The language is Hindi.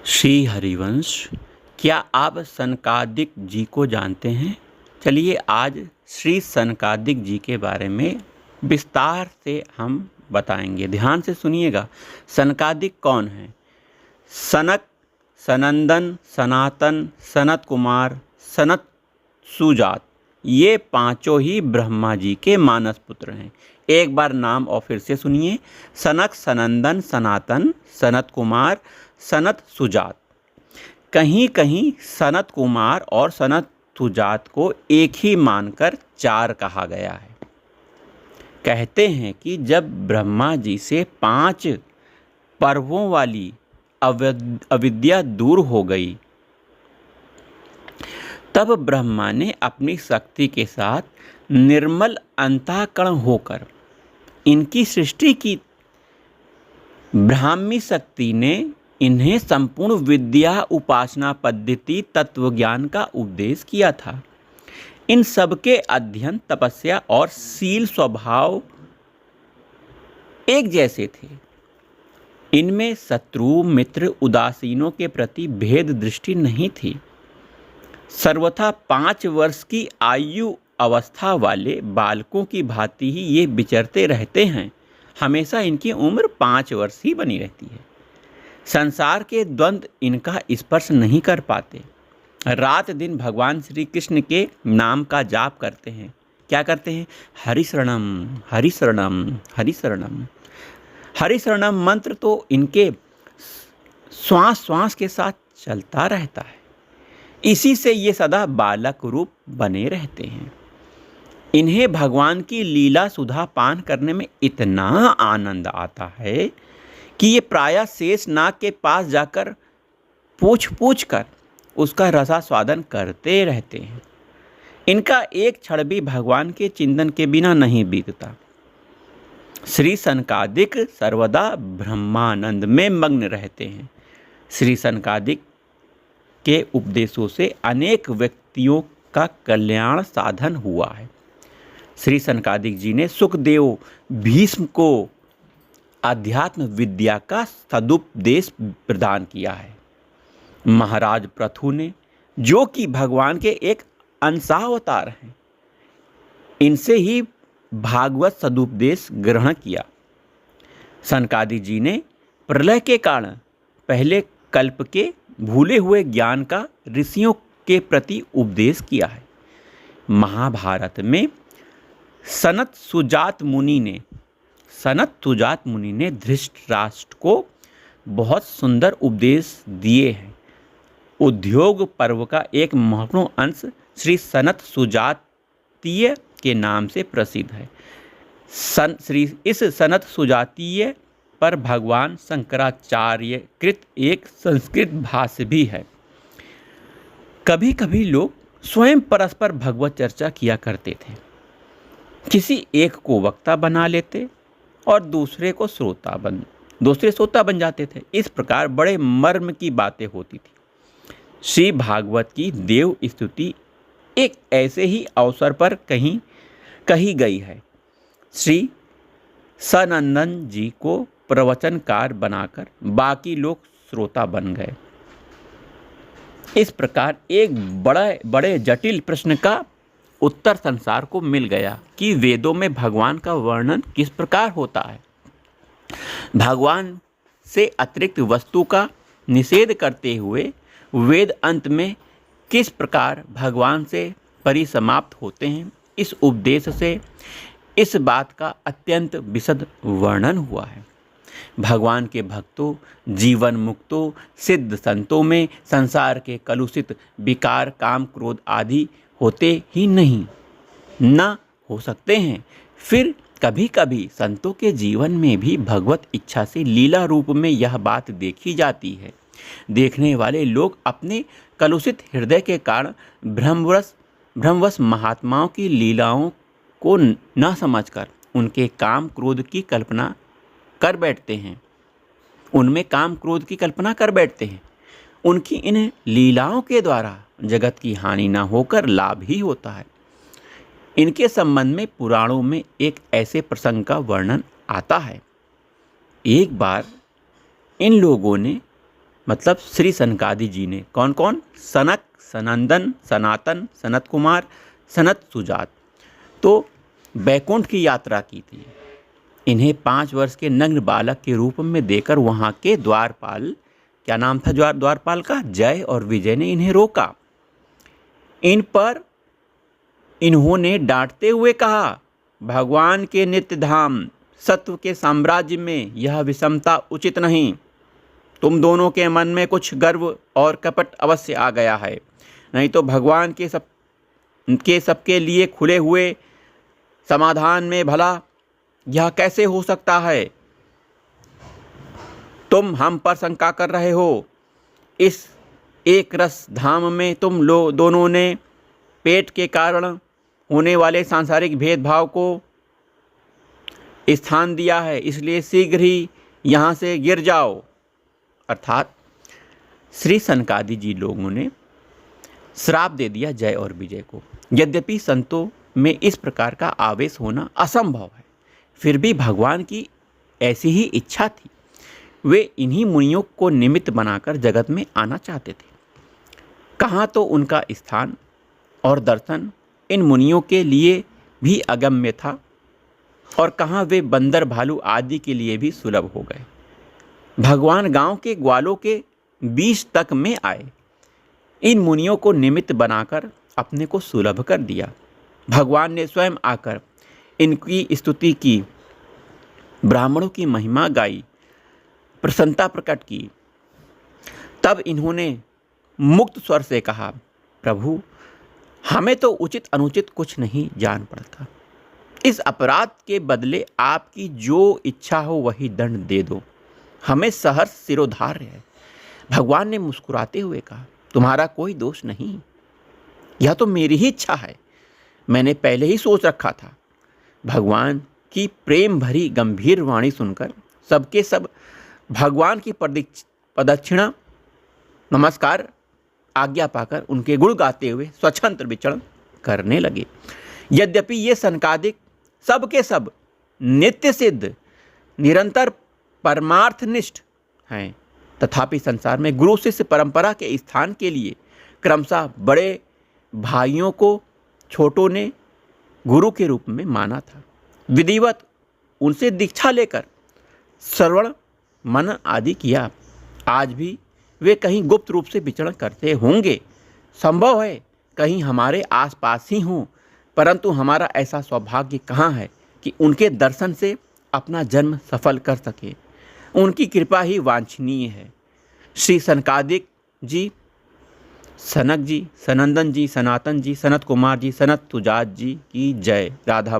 श्री हरिवंश, क्या आप सनकादिक जी को जानते हैं? चलिए आज श्री सनकादिक जी के बारे में विस्तार से हम बताएंगे। ध्यान से सुनिएगा। सनकादिक कौन है? सनक, सनंदन, सनातन, सनत कुमार, सनत सुजात, ये पांचों ही ब्रह्मा जी के मानस पुत्र हैं। एक बार नाम और फिर से सुनिए। सनक, सनंदन, सनातन, सनत कुमार, सनत सुजात। कहीं कहीं सनत कुमार और सनत सुजात को एक ही मानकर चार कहा गया है। कहते हैं कि जब ब्रह्मा जी से 5 पर्वों वाली अविद्या दूर हो गई, तब ब्रह्मा ने अपनी शक्ति के साथ निर्मल अंतःकरण होकर इनकी सृष्टि की। ब्राह्मी शक्ति ने इन्हें संपूर्ण विद्या, उपासना पद्धति, तत्वज्ञान का उपदेश किया था। इन सबके अध्ययन, तपस्या और शील स्वभाव एक जैसे थे। इनमें शत्रु, मित्र, उदासीनों के प्रति भेद दृष्टि नहीं थी। सर्वथा 5 वर्ष की आयु अवस्था वाले बालकों की भांति ही ये विचरते रहते हैं। हमेशा इनकी उम्र 5 वर्ष ही बनी रहती है। संसार के द्वंद्व इनका स्पर्श नहीं कर पाते। रात दिन भगवान श्री कृष्ण के नाम का जाप करते हैं। क्या करते हैं? हरि शरणम, हरि शरणम, हरि शरणम। हरि शरणम मंत्र तो इनके श्वास श्वास के साथ चलता रहता है। इसी से ये सदा बालक रूप बने रहते हैं। इन्हें भगवान की लीला सुधा पान करने में इतना आनंद आता है कि ये प्रायः शेष नाग के पास जाकर पूछ पूछ कर उसका रसास्वादन करते रहते हैं। इनका एक क्षण भी भगवान के चिंतन के बिना नहीं बीतता। श्री सनकादिक सर्वदा ब्रह्मानंद में मग्न रहते हैं। श्री सनकादिक के उपदेशों से अनेक व्यक्तियों का कल्याण साधन हुआ है। श्री सनकादिक जी ने सुखदेव, भीष्म को अध्यात्म विद्या का सदुपदेश प्रदान किया है। महाराज पृथु ने, जो कि भगवान के एक अंशावतार हैं, इनसे ही भागवत सदुपदेश ग्रहण किया। सनकादिक जी ने प्रलय के कारण पहले कल्प के भूले हुए ज्ञान का ऋषियों के प्रति उपदेश किया है। महाभारत में सनत सुजात मुनि ने धृतराष्ट्र को बहुत सुंदर उपदेश दिए हैं। उद्योग पर्व का एक महत्वपूर्ण अंश श्री सनत सुजातीय के नाम से प्रसिद्ध है। इस सनत सुजातीय पर भगवान शंकराचार्य कृत एक संस्कृत भाष्य भी है। कभी कभी लोग स्वयं परस्पर भगवत चर्चा किया करते थे। किसी एक को वक्ता बना लेते और दूसरे श्रोता बन जाते थे। इस प्रकार बड़े मर्म की बातें होती थी। श्री भागवत की देव स्तुति एक ऐसे ही अवसर पर कही गई है। श्री सनंदन जी को प्रवचनकार बनाकर बाकी लोग श्रोता बन गए। इस प्रकार एक बड़े जटिल प्रश्न का उत्तर संसार को मिल गया कि वेदों में भगवान का वर्णन किस प्रकार होता है। भगवान से अतिरिक्त वस्तु का निषेध करते हुए वेद अंत में किस प्रकार भगवान से परिसमाप्त होते हैं, इस उपदेश से इस बात का अत्यंत विशद वर्णन हुआ है। भगवान के भक्तों, जीवन मुक्तों, सिद्ध संतों में संसार के कलुषित विकार, काम, क्रोध आदि होते ही नहीं, न हो सकते हैं। फिर कभी कभी संतों के जीवन में भी भगवत इच्छा से लीला रूप में यह बात देखी जाती है। देखने वाले लोग अपने कलुषित हृदय के कारण भ्रमवश महात्माओं की लीलाओं को न समझकर उनके काम क्रोध की कल्पना कर बैठते हैं। उनकी इन लीलाओं के द्वारा जगत की हानि न होकर लाभ ही होता है। इनके संबंध में पुराणों में एक ऐसे प्रसंग का वर्णन आता है। एक बार इन लोगों ने मतलब श्री सनकादि जी ने, कौन कौन, सनक, सनंदन, सनातन, सनत कुमार, सनत सुजात, तो बैकुंठ की यात्रा की थी। इन्हें 5 वर्ष के नग्न बालक के रूप में देकर वहाँ के द्वारपाल, क्या नाम था द्वारपाल का, जय और विजय ने इन्हें रोका। इन पर इन्होंने डांटते हुए कहा, भगवान के नित्य धाम सत्व के साम्राज्य में यह विषमता उचित नहीं। तुम दोनों के मन में कुछ गर्व और कपट अवश्य आ गया है, नहीं तो भगवान के सबके लिए खुले हुए समाधान में भला यह कैसे हो सकता है। तुम हम पर शंका कर रहे हो। इस एक रस धाम में तुम दोनों ने पेट के कारण होने वाले सांसारिक भेदभाव को स्थान दिया है, इसलिए शीघ्र ही यहाँ से गिर जाओ। अर्थात श्री सनकादि जी लोगों ने श्राप दे दिया जय और विजय को। यद्यपि संतों में इस प्रकार का आवेश होना असंभव है, फिर भी भगवान की ऐसी ही इच्छा थी। वे इन्हीं मुनियों को निमित्त बनाकर जगत में आना चाहते थे। कहाँ तो उनका स्थान और दर्शन इन मुनियों के लिए भी अगम्य था, और कहाँ वे बंदर भालू आदि के लिए भी सुलभ हो गए। भगवान गांव के ग्वालों के बीच तक में आए, इन मुनियों को निमित्त बनाकर अपने को सुलभ कर दिया। भगवान ने स्वयं आकर इनकी स्तुति की, ब्राह्मणों की महिमा गाई, प्रसन्नता प्रकट की। तब इन्होंने मुक्त स्वर से कहा, प्रभु हमें तो उचित अनुचित कुछ नहीं जान पड़ता। इस अपराध के बदले आपकी जो इच्छा हो वही दंड दे दो, हमें सहर्ष सिरोधार्य है। भगवान ने मुस्कुराते हुए कहा, तुम्हारा कोई दोष नहीं, यह तो मेरी ही इच्छा है, मैंने पहले ही सोच रखा था। भगवान की प्रेम भरी गंभीर वाणी सुनकर सबके सब भगवान की प्रदक्षिणा नमस्कार आज्ञा पाकर उनके गुण गाते हुए स्वतंत्र विचरण करने लगे। यद्यपि ये सनकादिक सबके सब नित्य सिद्ध निरंतर परमार्थनिष्ठ हैं, तथापि संसार में गुरु शिष्य परंपरा के स्थान के लिए क्रमशः बड़े भाइयों को छोटों ने गुरु के रूप में माना था। विधिवत उनसे दीक्षा लेकर श्रवण मनन आदि किया। आज भी वे कहीं गुप्त रूप से विचरण करते होंगे, संभव है कहीं हमारे आसपास ही हों, परंतु हमारा ऐसा सौभाग्य कहाँ है कि उनके दर्शन से अपना जन्म सफल कर सके। उनकी कृपा ही वांछनीय है। श्री सनकादिक जी, सनक जी, सनंदन जी, सनातन जी, सनत कुमार जी, सनत सुजात जी की जय। राधा